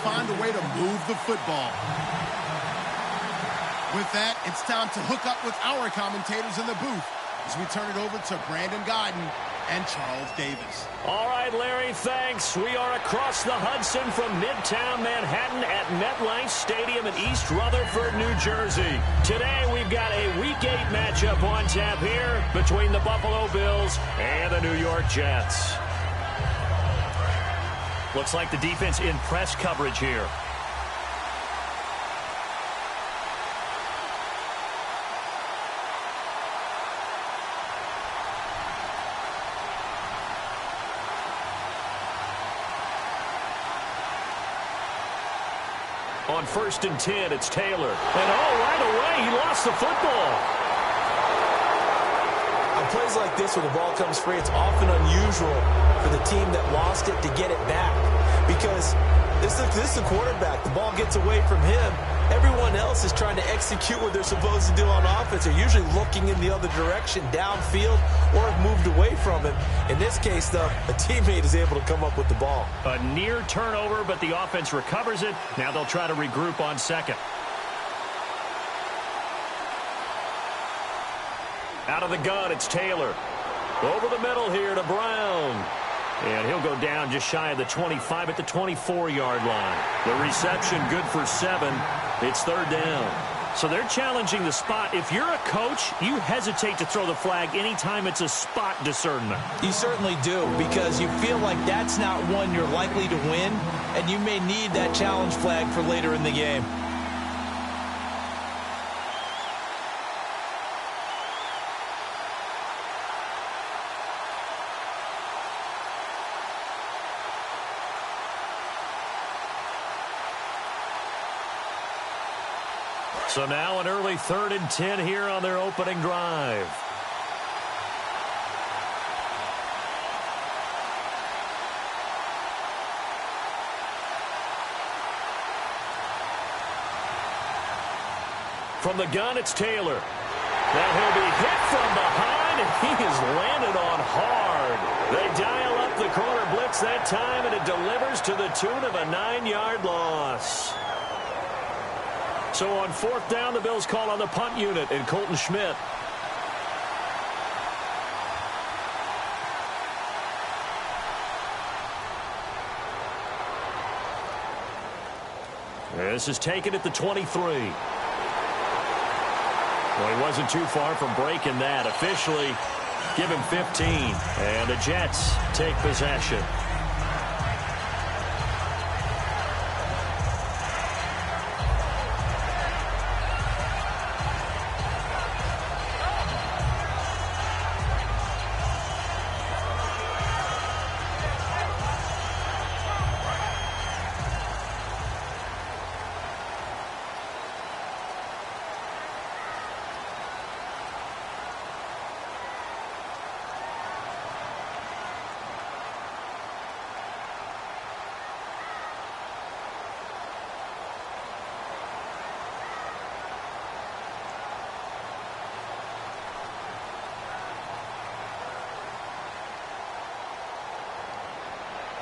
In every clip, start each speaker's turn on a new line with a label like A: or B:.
A: find a way to move the football. With that, it's time to hook up with our commentators in the booth as we turn it over to Brandon Guyton and Charles Davis.
B: All right, Larry, thanks. We are across the Hudson from Midtown Manhattan at MetLife Stadium in East Rutherford, New Jersey. Today, we've got a Week 8 matchup on tap here between the Buffalo Bills and the New York Jets. Looks like the defense in press coverage here. On 1st and 10, it's Taylor. And right away, he lost the football.
C: On plays like this where the ball comes free, it's often unusual for the team that lost it to get it back. Because this is the quarterback. The ball gets away from him. Everyone else is trying to execute what they're supposed to do on offense. They're usually looking in the other direction, downfield, or have moved away from him. In this case, though, a teammate is able to come up with the ball.
B: A near turnover, but the offense recovers it. Now they'll try to regroup on second. Out of the gun, it's Taylor. Over the middle here to Brown. And he'll go down just shy of the 25 at the 24-yard line. The reception good for 7. It's 3rd down. So they're challenging the spot. If you're a coach, you hesitate to throw the flag anytime it's a spot discernment.
C: You certainly do, because you feel like that's not one you're likely to win, and you may need that challenge flag for later in the game.
B: So now an early 3rd and 10 here on their opening drive. From the gun, it's Taylor. Now he'll be hit from behind, and he is landed on hard. They dial up the corner blitz that time, and it delivers to the tune of a 9-yard loss. So on 4th down, the Bills call on the punt unit and Colton Schmidt. This is taken at the 23. Well, he wasn't too far from breaking that. Officially, give him 15. And the Jets take possession.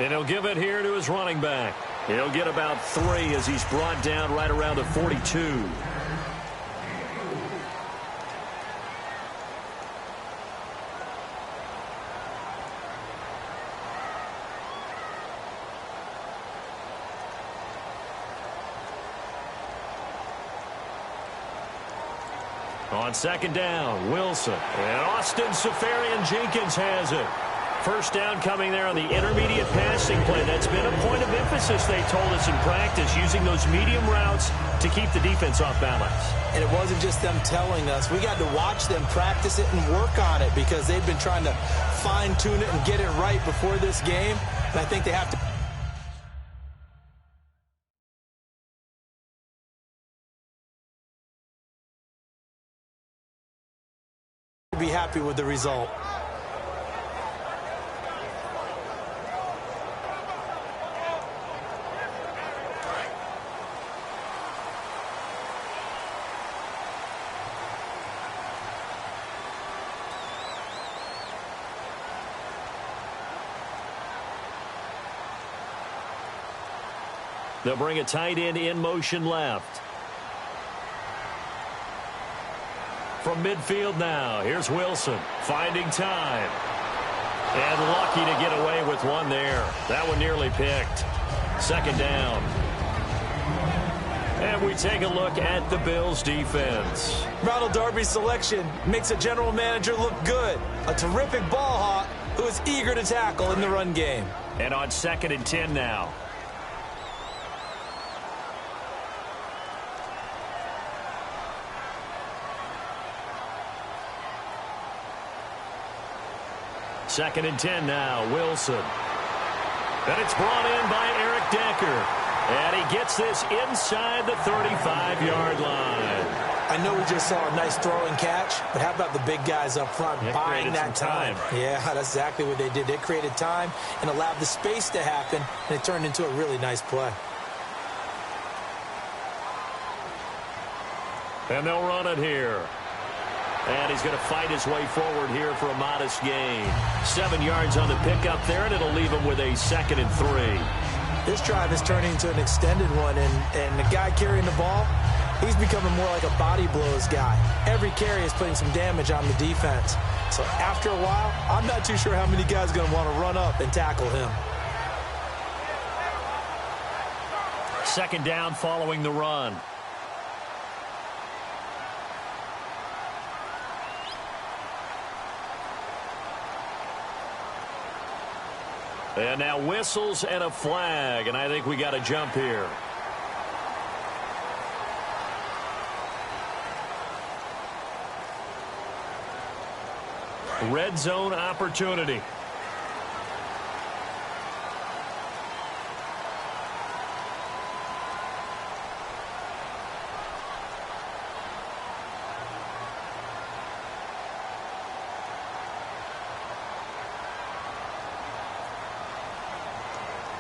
B: And he'll give it here to his running back. He'll get about 3 as he's brought down right around the 42. On 2nd down, Wilson. And Austin Seferian-Jenkins has it. 1st down coming there on the intermediate passing play. That's been a point of emphasis, they told us in practice, using those medium routes to keep the defense off balance.
C: And it wasn't just them telling us. We got to watch them practice it and work on it because they've been trying to fine-tune it and get it right before this game. And I think they have to be happy with the result.
B: They'll bring a tight end in motion left. From midfield now, here's Wilson finding time. And lucky to get away with one there. That one nearly picked. Second down. And we take a look at the Bills' defense.
C: Ronald Darby's selection makes a general manager look good. A terrific ball hawk who is eager to tackle in the run game.
B: And on 2nd and 10 now. Second and 10 now, Wilson. And it's brought in by Eric Decker. And he gets this inside the 35-yard line.
C: I know we just saw a nice throw and catch, but how about the big guys up front buying that time? Yeah, that's exactly what they did. They created time and allowed the space to happen, and it turned into a really nice play.
B: And they'll run it here. And he's going to fight his way forward here for a modest gain. 7 yards on the pickup there, and it'll leave him with a 2nd and 3.
C: This drive is turning into an extended one, and the guy carrying the ball, he's becoming more like a body blows guy. Every carry is putting some damage on the defense. So after a while, I'm not too sure how many guys are going to want to run up and tackle him.
B: Second down following the run. And now whistles and a flag, and I think we got a jump here. Red zone opportunity.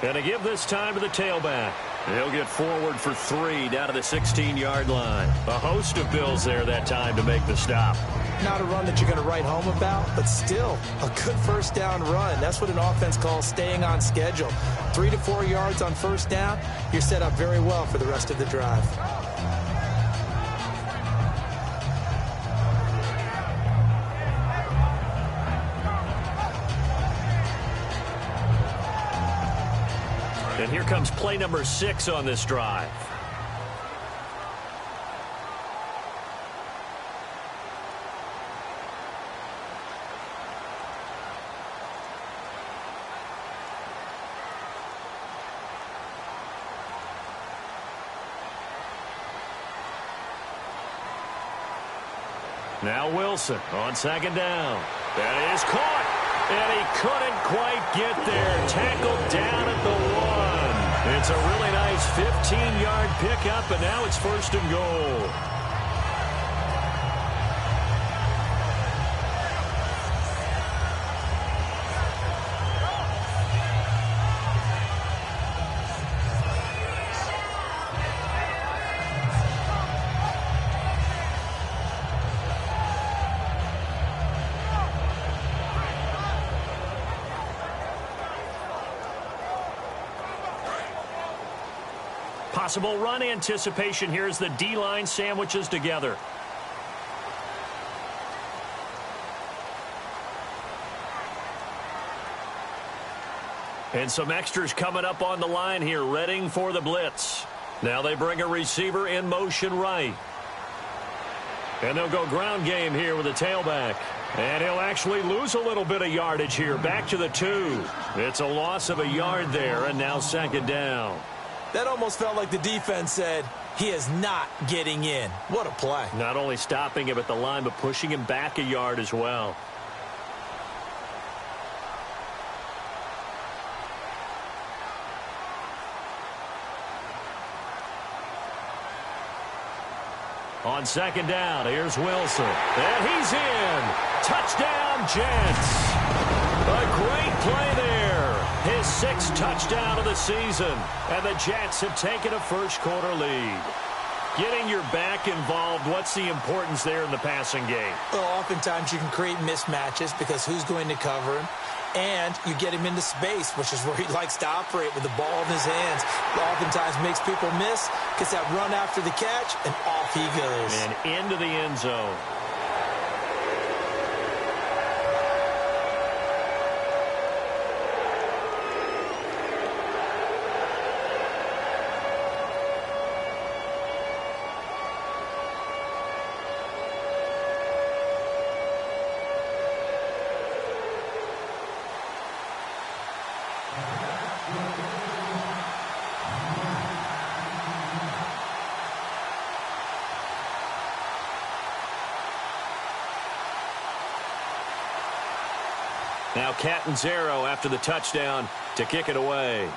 B: And to give this time to the tailback. He'll get forward for 3 down to the 16-yard line. A host of Bills there that time to make the stop.
C: Not a run that you're going to write home about, but still a good first down run. That's what an offense calls staying on schedule. 3 to 4 yards on first down, you're set up very well for the rest of the drive.
B: And here comes play number 6 on this drive. Now Wilson on 2nd down. That is caught. And he couldn't quite get there. Tackled down at the 1. It's a really nice 15-yard pickup, and now it's 1st and goal. Possible run anticipation here as the D-line sandwiches together. And some extras coming up on the line here, readying for the blitz. Now they bring a receiver in motion right. And they'll go ground game here with a tailback. And he'll actually lose a little bit of yardage here, back to the 2. It's a loss of a yard there, and now 2nd down.
C: That almost felt like the defense said, he is not getting in. What a play.
B: Not only stopping him at the line, but pushing him back a yard as well. On 2nd down, here's Wilson. And he's in. Touchdown, Jets. A great play there. His 6th touchdown of the season. And the Jets have taken a first-quarter lead. Getting your back involved, what's the importance there in the passing game?
C: Well, oftentimes you can create mismatches because who's going to cover him? And you get him into space, which is where he likes to operate with the ball in his hands. It oftentimes makes people miss, gets that run after the catch, and off he goes.
B: And into the end zone. Now Catanzaro after the touchdown to kick it away.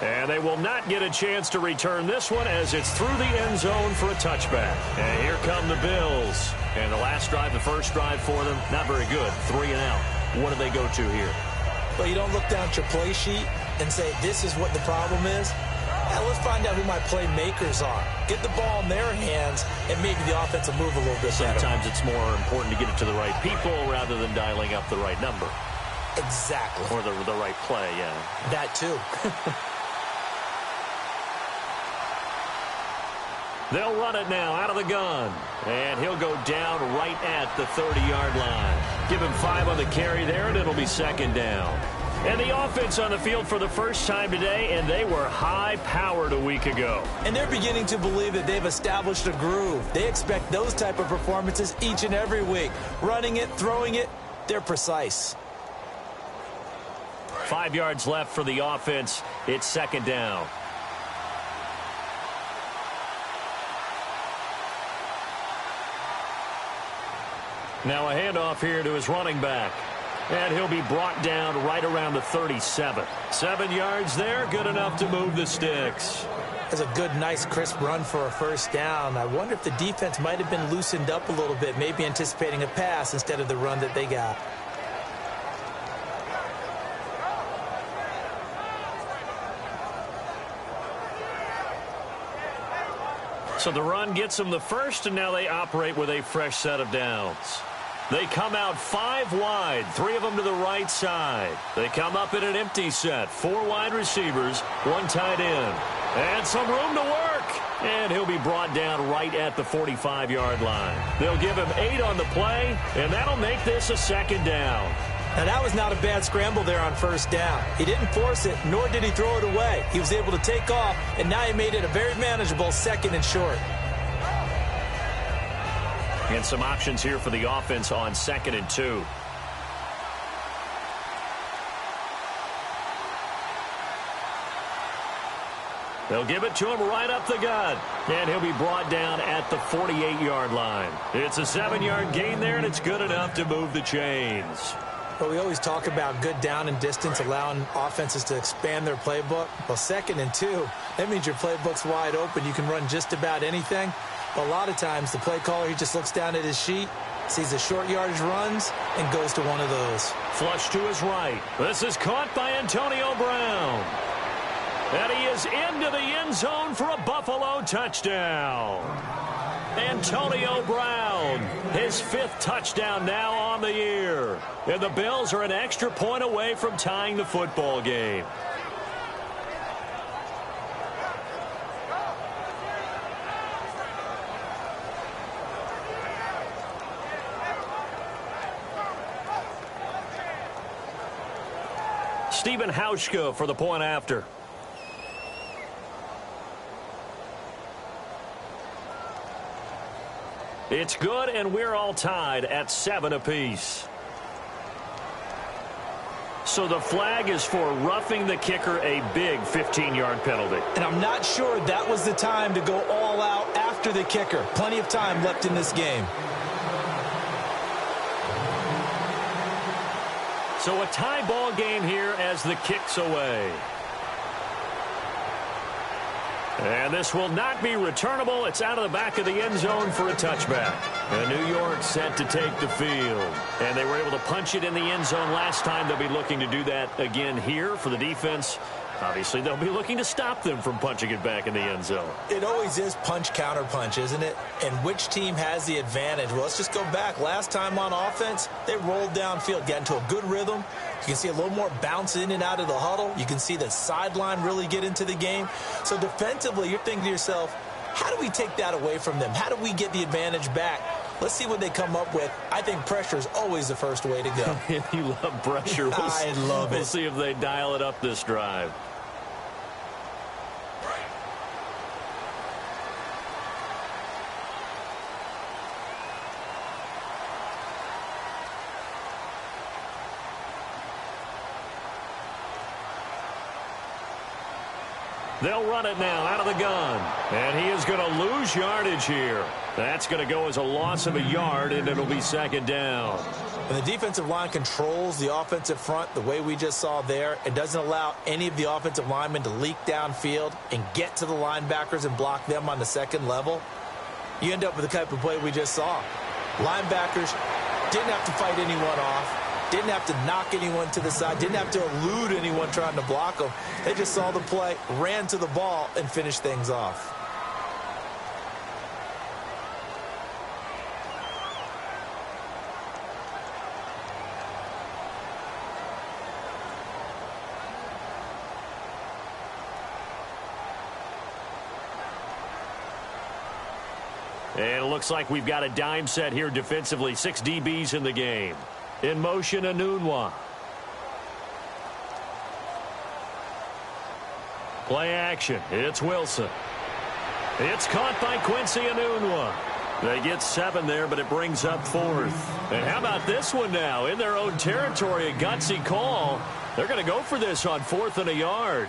B: And they will not get a chance to return this one as it's through the end zone for a touchback. And here come the Bills. And the last drive, the first drive for them, not very good. 3 and out. What do they go to here?
C: Well, you don't look down at your play sheet and say, this is what the problem is. Now, let's find out who my playmakers are. Get the ball in their hands, and maybe the offense will move a little bit better.
B: Sometimes it's more important to get it to the right people rather than dialing up the right number.
C: Exactly.
B: Or the right play, yeah.
C: That too.
B: They'll run it now out of the gun. And he'll go down right at the 30-yard line. Give him 5 on the carry there, and it'll be second down. And the offense on the field for the first time today, and they were high-powered a week ago.
C: And they're beginning to believe that they've established a groove. They expect those type of performances each and every week. Running it, throwing it, they're precise.
B: 5 yards left for the offense. It's second down. Now a handoff here to his running back. And he'll be brought down right around the 37. 7 yards there, good enough to move the sticks.
C: That's a good, nice, crisp run for a first down. I wonder if the defense might have been loosened up a little bit, maybe anticipating a pass instead of the run that they got.
B: So the run gets them the first, and now they operate with a fresh set of downs. They come out 5 wide, 3 of them to the right side. They come up in an empty set, 4 wide receivers, 1 tight end. And some room to work. And he'll be brought down right at the 45-yard line. They'll give him 8 on the play, and that'll make this a second down.
C: Now, that was not a bad scramble there on first down. He didn't force it, nor did he throw it away. He was able to take off, and now he made it a very manageable second and short.
B: And some options here for the offense on 2nd and 2. They'll give it to him right up the gut. And he'll be brought down at the 48-yard line. It's a 7-yard gain there, and it's good enough to move the chains.
C: Well, we always talk about good down and distance, allowing offenses to expand their playbook. Well, 2nd and 2, that means your playbook's wide open. You can run just about anything. But a lot of times, the play caller, he just looks down at his sheet, sees the short yardage runs, and goes to one of those.
B: Flush to his right. This is caught by Antonio Brown. And he is into the end zone for a Buffalo touchdown. Antonio Brown, his 5th touchdown now on the year. And the Bills are an extra point away from tying the football game. Stephen Hauschka for the point after. It's good, and we're all tied at 7 apiece. So the flag is for roughing the kicker, a big 15-yard penalty.
C: And I'm not sure that was the time to go all out after the kicker. Plenty of time left in this game.
B: So a tie ball game here as the kick's away. And this will not be returnable. It's out of the back of the end zone for a touchback. And New York set to take the field. And they were able to punch it in the end zone last time. They'll be looking to do that again here for the defense. Obviously, they'll be looking to stop them from punching it back in the end zone.
C: It always is punch-counter-punch, isn't it? And which team has the advantage? Well, let's just go back. Last time on offense, they rolled downfield, got into a good rhythm. You can see a little more bounce in and out of the huddle. You can see the sideline really get into the game. So defensively, you're thinking to yourself, how do we take that away from them? How do we get the advantage back? Let's see what they come up with. I think pressure is always the first way to go.
B: You love pressure.
C: I love it.
B: We'll see if they dial it up this drive. They'll run it now out of the gun. And he is going to lose yardage here. That's going to go as a loss of a yard, and it'll be second down.
C: And the defensive line controls the offensive front the way we just saw there. It doesn't allow any of the offensive linemen to leak downfield and get to the linebackers and block them on the second level. You end up with the type of play we just saw. Linebackers didn't have to fight anyone off. Didn't have to knock anyone to the side. Didn't have to elude anyone trying to block them. They just saw the play, ran to the ball, and finished things off.
B: And it looks like we've got a dime set here defensively. 6 DBs in the game. In motion, Anunwa. Play action. It's Wilson. It's caught by Quincy Anunwa. They get 7 there, but it brings up 4th. And how about this one now? In their own territory, a gutsy call. They're going to go for this on 4th and a yard.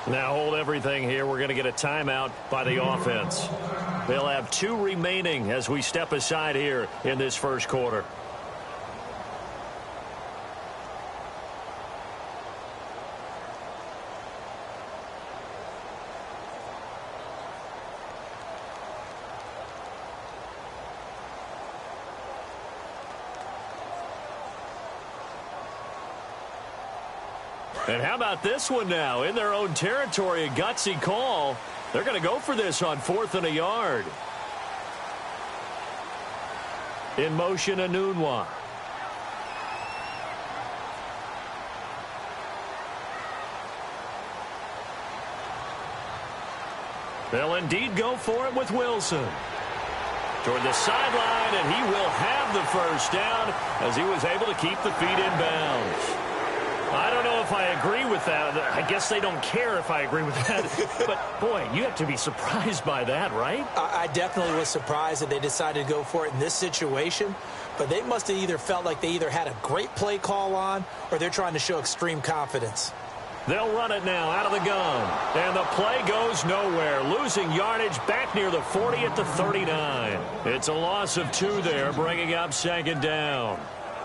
B: Now hold everything here. We're going to get a timeout by the offense. They'll have 2 remaining as we step aside here in this first quarter. And how about this one now? In their own territory, a gutsy call. They're going to go for this on 4th and a yard. In motion, Anunwa. They'll indeed go for it with Wilson. Toward the sideline, and he will have the first down as he was able to keep the feet in bounds. I don't know if I agree with that. I guess they don't care if I agree with that. But, boy, you have to be surprised by that, right?
C: I definitely was surprised that they decided to go for it in this situation. But they must have either felt like they either had a great play call on or they're trying to show extreme confidence.
B: They'll run it now out of the gun. And the play goes nowhere. Losing yardage back near the 40 at the 39. It's a loss of 2 there, bringing up second down.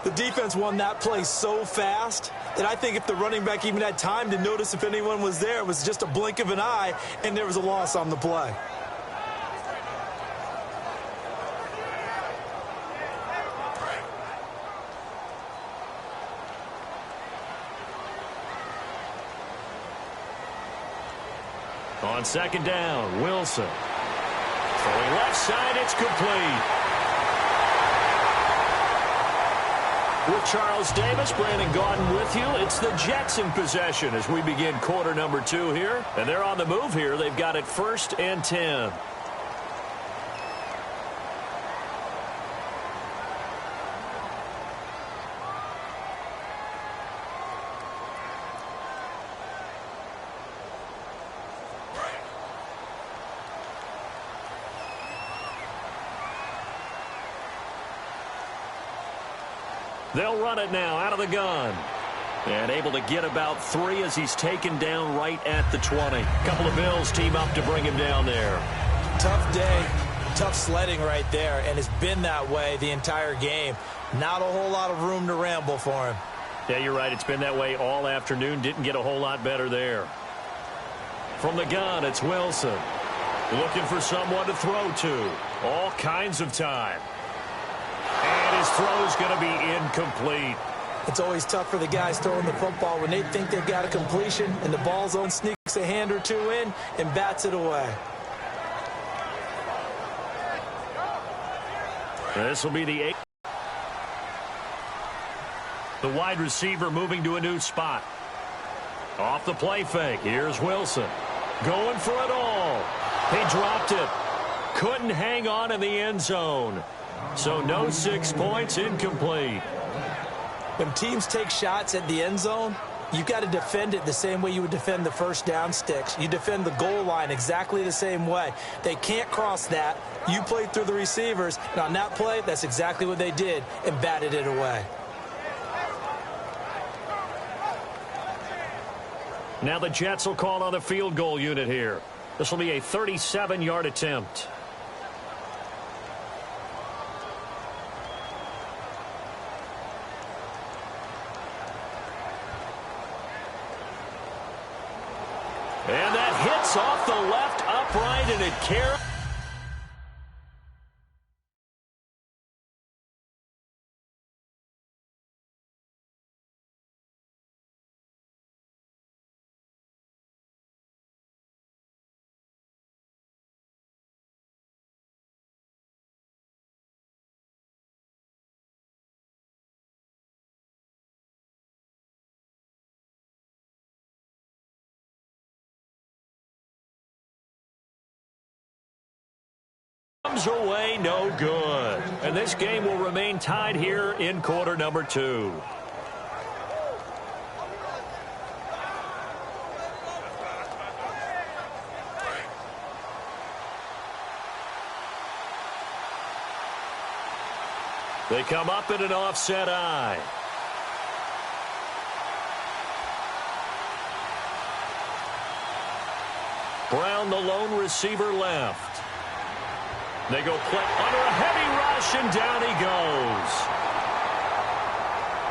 C: The defense won that play so fast that I think if the running back even had time to notice if anyone was there, it was just a blink of an eye, and there was a loss on the play.
B: On second down, Wilson. Throwing left side, it's complete. With Charles Davis, Brandon Gaudin with you. It's the Jets in possession as we begin quarter number 2 here. And they're on the move here. They've got it 1st and 10. They'll run it now out of the gun. And able to get about 3 as he's taken down right at the 20. Couple of Bills team up to bring him down there.
C: Tough day, tough sledding right there, and it's been that way the entire game. Not a whole lot of room to ramble for him.
B: Yeah, you're right. It's been that way all afternoon. Didn't get a whole lot better there. From the gun, it's Wilson. Looking for someone to throw to. All kinds of time. And his throw's going to be incomplete.
C: It's always tough for the guys throwing the football when they think they've got a completion and the ball zone sneaks a hand or two in and bats it away.
B: This will be the 8th. The wide receiver moving to a new spot. Off the play fake. Here's Wilson. Going for it all. He dropped it. Couldn't hang on in the end zone. So no 6 points, incomplete.
C: When teams take shots at the end zone, you've got to defend it the same way you would defend the first down sticks. You defend the goal line exactly the same way. They can't cross that. You played through the receivers, and on that play, that's exactly what they did and batted it away.
B: Now the Jets will call on the field goal unit here. This will be a 37-yard attempt. And that hits off the left upright, and it carries. Comes away no good. And this game will remain tied here in quarter number 2. They come up in an offset eye. Brown, the lone receiver, left. They go play under a heavy rush, and down he goes.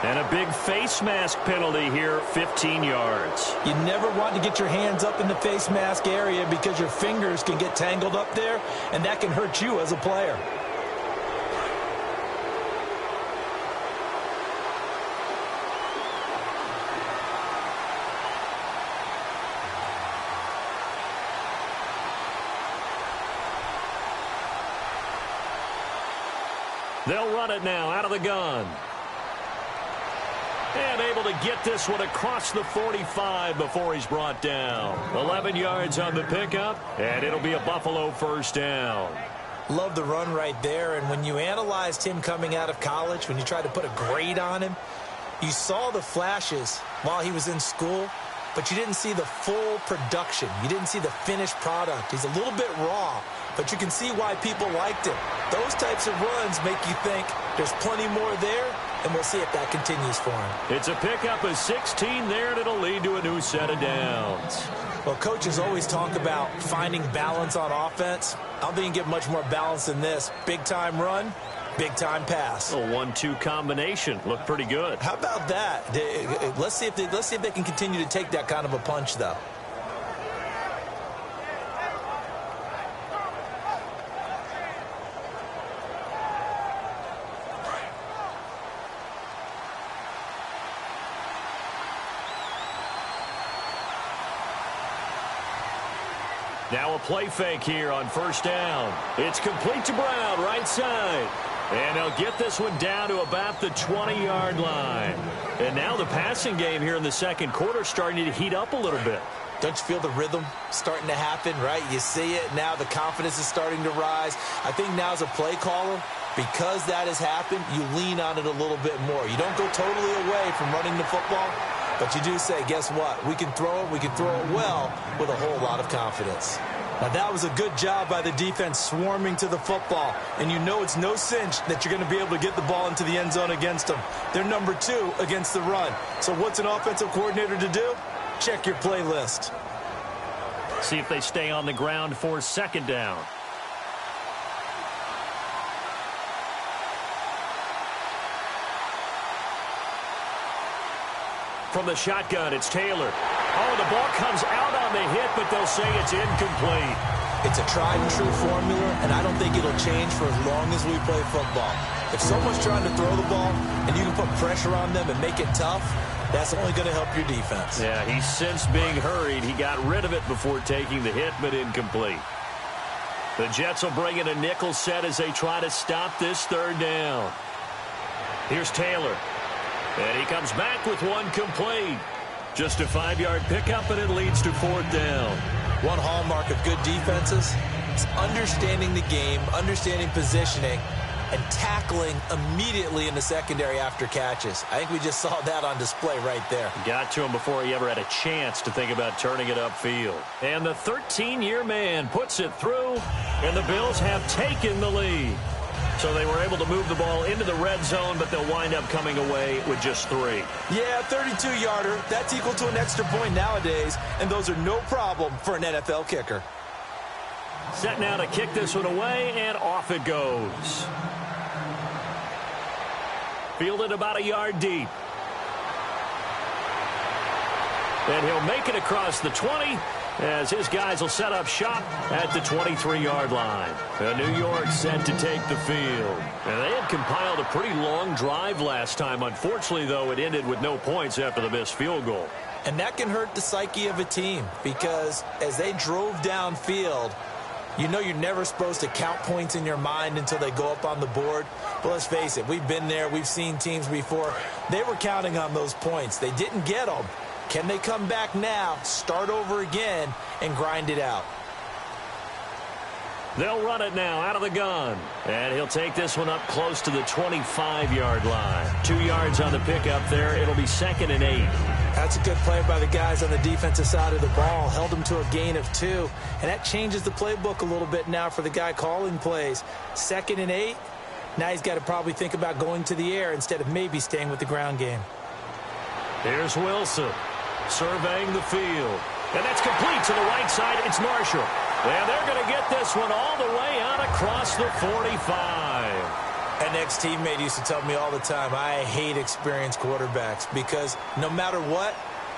B: And a big face mask penalty here, 15 yards.
C: You never want to get your hands up in the face mask area because your fingers can get tangled up there, and that can hurt you as a player.
B: They'll run it now out of the gun. And able to get this one across the 45 before he's brought down. 11 yards on the pickup, and it'll be a Buffalo first down.
C: Love the run right there, and when you analyzed him coming out of college, when you tried to put a grade on him, you saw the flashes while he was in school, but you didn't see the full production. You didn't see the finished product. He's a little bit raw, but you can see why people liked him. Those types of runs make you think there's plenty more there, and we'll see if that continues for him.
B: It's a pickup of 16 there, and it'll lead to a new set of downs.
C: Well, coaches always talk about finding balance on offense. I don't think you get much more balance than this. Big-time run, big-time pass.
B: A 1-2 combination. Looked pretty good.
C: How about that? Let's see if they can continue to take that kind of a punch, though.
B: Now a play fake here on first down. It's complete to Brown, right side. And they'll get this one down to about the 20-yard line. And now the passing game here in the second quarter starting to heat up a little bit.
C: Don't you feel the rhythm starting to happen, right? You see it now. The confidence is starting to rise. I think now as a play caller, because that has happened, you lean on it a little bit more. You don't go totally away from running the football, but you do say, guess what? We can throw it. We can throw it well with a whole lot of confidence. Now, that was a good job by the defense swarming to the football. And you know it's no cinch that you're going to be able to get the ball into the end zone against them. They're number 2 against the run. So what's an offensive coordinator to do? Check your playlist.
B: See if they stay on the ground for second down. from the shotgun. It's Taylor. Oh, the ball comes out on the hit, but they'll say it's incomplete.
C: It's a tried-and-true formula, and I don't think it'll change for as long as we play football. If someone's trying to throw the ball and you can put pressure on them and make it tough, that's only going to help your defense.
B: Yeah, he's since being hurried. He got rid of it before taking the hit, but incomplete. The Jets will bring in a nickel set as they try to stop this third down. Here's Taylor. And he comes back with one complete. Just a 5-yard pickup, and it leads to fourth down.
C: One hallmark of good defenses is understanding the game, understanding positioning, and tackling immediately in the secondary after catches. I think we just saw that on display right there.
B: Got to him before he ever had a chance to think about turning it upfield. And the 13-year man puts it through, and the Bills have taken the lead. So they were able to move the ball into the red zone, but they'll wind up coming away with just 3.
C: Yeah, 32-yarder. That's equal to an extra point nowadays, and those are no problem for an NFL kicker.
B: Set now to kick this one away, and off it goes. Fielded about a yard deep. And he'll make it across the 20 as his guys will set up shop at the 23-yard line. New York set to take the field. And they had compiled a pretty long drive last time. Unfortunately, though, it ended with no points after the missed field goal.
C: And that can hurt the psyche of a team because as they drove downfield, you know you're never supposed to count points in your mind until they go up on the board. But let's face it, we've been there. We've seen teams before. They were counting on those points. They didn't get them. Can they come back now, start over again, and grind it out?
B: They'll run it now out of the gun. And he'll take this one up close to the 25-yard line. 2 yards on the pickup there. It'll be 2nd and 8.
C: That's a good play by the guys on the defensive side of the ball. Held them to a gain of 2. And that changes the playbook a little bit now for the guy calling plays. 2nd and 8. Now he's got to probably think about going to the air instead of maybe staying with the ground game.
B: Here's Wilson surveying the field. And that's complete to the right side. It's Marshall. And they're going to get this one all the way out across the 45.
C: An ex-teammate used to tell me all the time, I hate experienced quarterbacks because no matter what,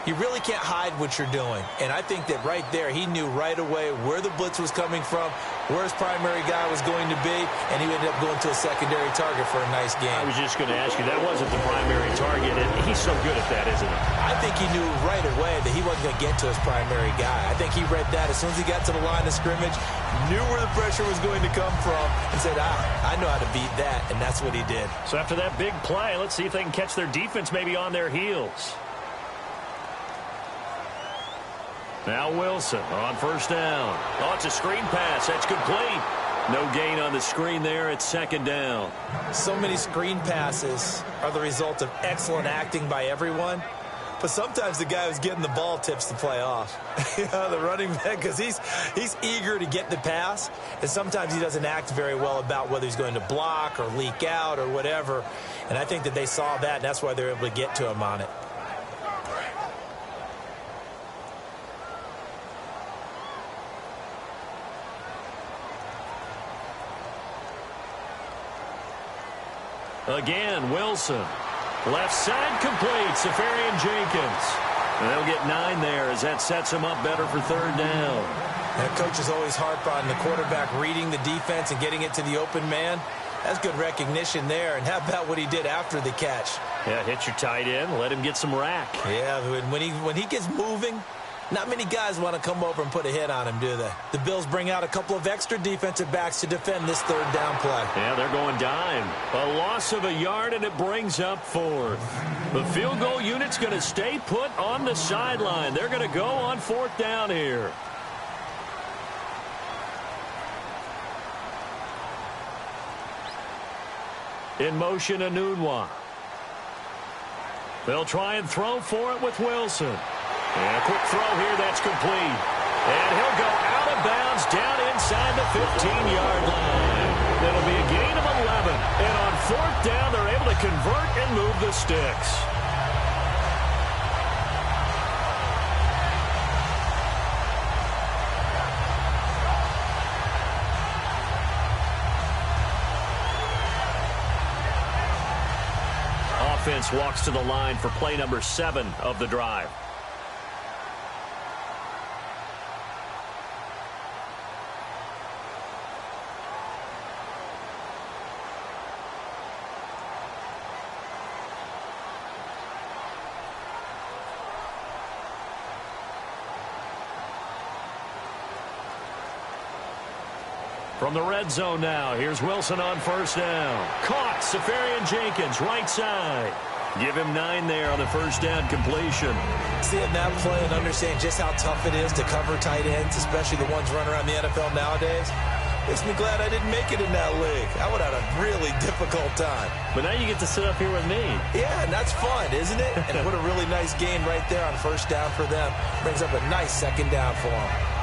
C: you really can't hide what you're doing. And I think that right there, he knew right away where the blitz was coming from, where his primary guy was going to be, and he ended up going to a secondary target for a nice game.
B: I was just going to ask you, that wasn't the primary target, and he's so good at that, isn't he?
C: I think he knew right away that he wasn't going to get to his primary guy. I think he read that as soon as he got to the line of scrimmage, knew where the pressure was going to come from, and said, I know how to beat that, and that's what he did.
B: So after that big play, let's see if they can catch their defense maybe on their heels. Now Wilson on first down. Oh, it's a screen pass. That's complete. No gain on the screen there. It's 2nd down.
C: So many screen passes are the result of excellent acting by everyone. But sometimes the guy who's getting the ball tips the play off. The running back, because he's eager to get the pass. And sometimes he doesn't act very well about whether he's going to block or leak out or whatever. And I think that they saw that, and that's why they were able to get to him on it.
B: Again, Wilson. Left side complete. Safarian Jenkins. And they'll get 9 there as that sets him up better for 3rd down.
C: And coaches always harp on the quarterback reading the defense and getting it to the open man. That's good recognition there. And how about what he did after the catch?
B: Yeah, hit your tight end. Let him get some rack.
C: Yeah, when he gets moving, not many guys want to come over and put a hit on him, do they? The Bills bring out a couple of extra defensive backs to defend this 3rd down play.
B: Yeah, they're going dime. A loss of a yard, and it brings up 4th. The field goal unit's going to stay put on the sideline. They're going to go on 4th down here. In motion, Anunwa. They'll try and throw for it with Wilson. And a quick throw here, that's complete. And he'll go out of bounds down inside the 15-yard line. That'll be a gain of 11. And on 4th down, they're able to convert and move the sticks. defense walks to the line for play number 7 of the drive. From the red zone now, here's Wilson on first down. Caught, Safarian-Jenkins, right side. Give him 9 there on the first down completion.
C: Seeing that play and understand just how tough it is to cover tight ends, especially the ones running around the NFL nowadays, makes me glad I didn't make it in that league. I would have had a really difficult time.
B: But now you get to sit up here with me.
C: Yeah, and that's fun, isn't it? And what a really nice game right there on first down for them. Brings up a nice second down for them.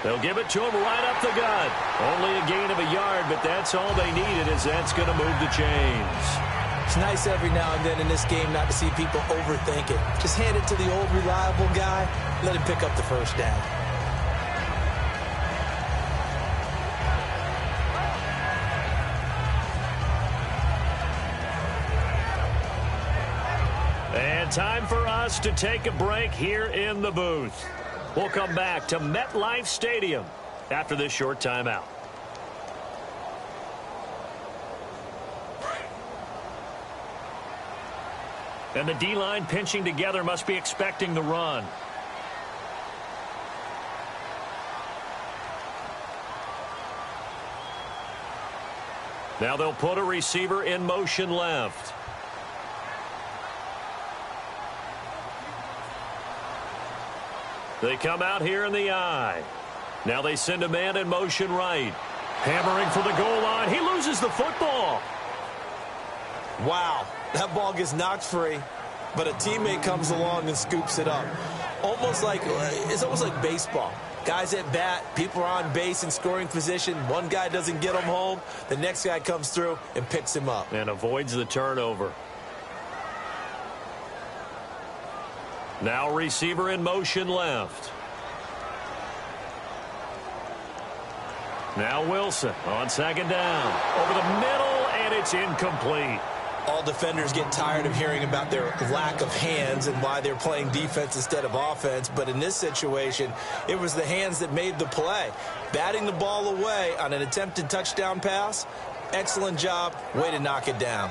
B: They'll give it to him right up the gut. Only a gain of a yard, but that's all they needed, as that's going to move the chains.
C: It's nice every now and then in this game not to see people overthink it. Just hand it to the old reliable guy. Let him pick up the first down.
B: And time for us to take a break here in the booth. We'll come back to MetLife Stadium after this short timeout. And the D-line pinching together must be expecting the run. Now they'll put a receiver in motion left. They come out here in the eye. Now they send a man in motion right. Hammering for the goal line. He loses the football.
C: Wow, that ball gets knocked free, but a teammate comes along and scoops it up. It's almost like baseball. Guys at bat, people are on base in scoring position. One guy doesn't get him home. The next guy comes through and picks him up.
B: And avoids the turnover. Now receiver in motion left. Now Wilson on second down. Over the middle, and it's incomplete.
C: All defenders get tired of hearing about their lack of hands and why they're playing defense instead of offense. But in this situation, it was the hands that made the play. Batting the ball away on an attempted touchdown pass. Excellent job. Way to knock it down.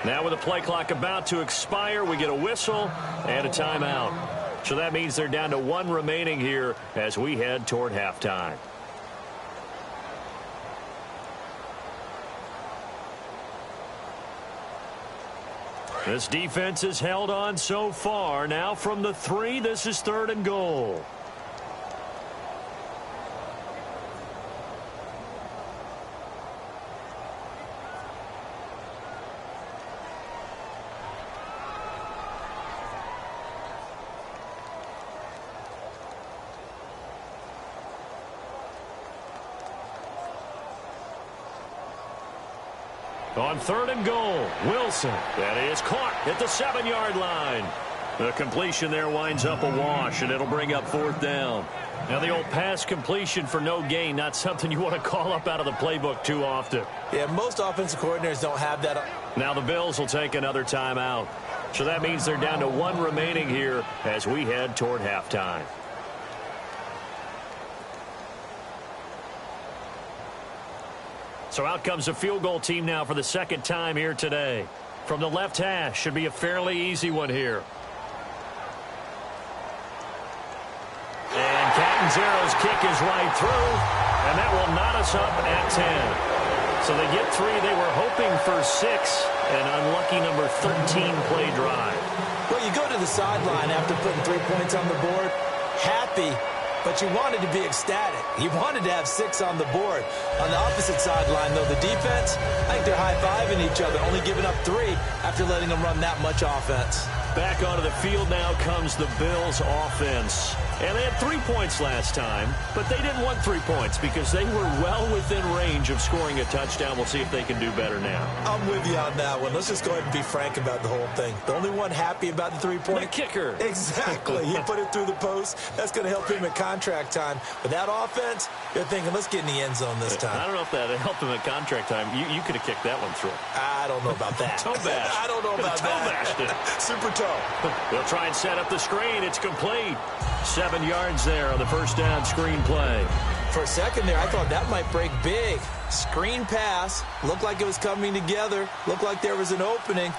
B: Now with the play clock about to expire, we get a whistle and a timeout. So that means they're down to 1 remaining here as we head toward halftime. This defense has held on so far. Now from the 3, this is 3rd and goal. On 3rd and goal, Wilson. That is caught at the 7-yard line. The completion there winds up a wash, and it'll bring up 4th down. Now the old pass completion for no gain, not something you want to call up out of the playbook too often.
C: Yeah, most offensive coordinators don't have that.
B: Now the Bills will take another timeout. So that means they're down to 1 remaining here as we head toward halftime. So out comes the field goal team now for the 2nd time here today. From the left hash, should be a fairly easy one here. And Catanzaro's kick is right through, and that will knot us up at 10. So they get 3. They were hoping for 6, an unlucky number 13 play drive.
C: Well, you go to the sideline after putting 3 points on the board, happy but you wanted to be ecstatic. You wanted to have 6 on the board. On the opposite sideline, though, the defense, I think they're high-fiving each other, only giving up 3 after letting them run that much offense.
B: Back onto the field now comes the Bills offense. And they had 3 points last time, but they didn't want 3 points because they were well within range of scoring a touchdown. We'll see if they can do better now.
C: I'm with you on that one. Let's just go ahead and be frank about the whole thing. The only one happy about the 3-point.
B: The kicker.
C: Exactly. He put it through the post. That's going to help him at contract time. But that offense, they're thinking, let's get in the end zone this time.
B: I don't know if that helped him at contract time. You could have kicked that one through.
C: I don't know about that.
B: Toe bash.
C: I don't know about
B: toe
C: that.
B: Bashed it.
C: Super toe.
B: They'll try and set up the screen. It's complete. 7 yards there on the first down screen play.
C: For a second there, I thought that might break big. Screen pass. Looked like it was coming together. Looked like there was an opening.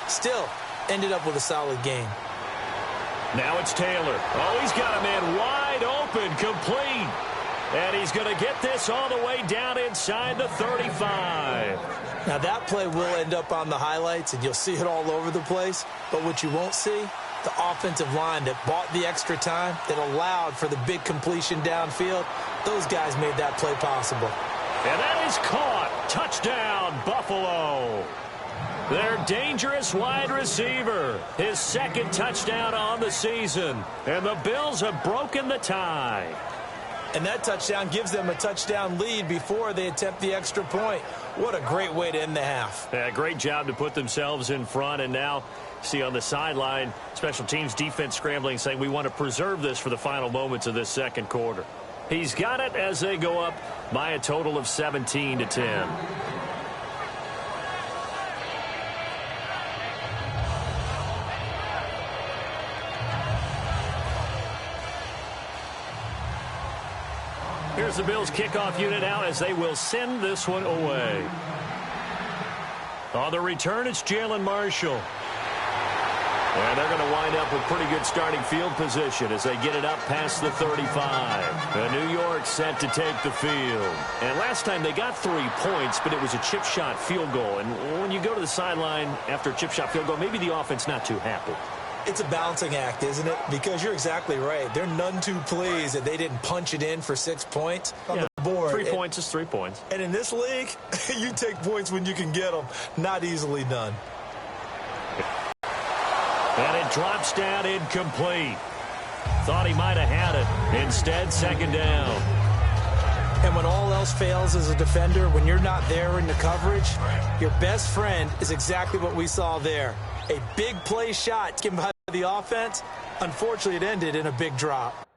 C: Still, ended up with a solid game.
B: Now it's Taylor. Oh, he's got a man wide open, complete. And he's going to get this all the way down inside the 35.
C: Now, that play will end up on the highlights, and you'll see it all over the place. But what you won't see, the offensive line that bought the extra time, that allowed for the big completion downfield, those guys made that play possible.
B: And that is caught. Touchdown, Buffalo. Their dangerous wide receiver. His second touchdown on the season. And the Bills have broken the tie.
C: And that touchdown gives them a touchdown lead before they attempt the extra point. What a great way to end the half.
B: Yeah, great job to put themselves in front. And now, see on the sideline, special teams defense scrambling, saying we want to preserve this for the final moments of this second quarter. He's got it as they go up by a total of 17-10. Here's the Bills kickoff unit out as they will send this one away. On the return, it's Jalen Marshall. And they're going to wind up with pretty good starting field position as they get it up past the 35. And New York set to take the field. And last time they got 3 points, but it was a chip shot field goal. And when you go to the sideline after a chip shot field goal, maybe the offense not too happy.
C: It's a balancing act, isn't it? Because you're exactly right. They're none too pleased that they didn't punch it in for 6 points on the board.
B: 3 points is 3 points.
C: And in this league, you take points when you can get them. Not easily done.
B: And it drops down incomplete. Thought he might have had it. Instead, second down.
C: And when all else fails as a defender, when you're not there in the coverage, your best friend is exactly what we saw there. A big play shot given by the offense. Unfortunately, it ended in a big drop.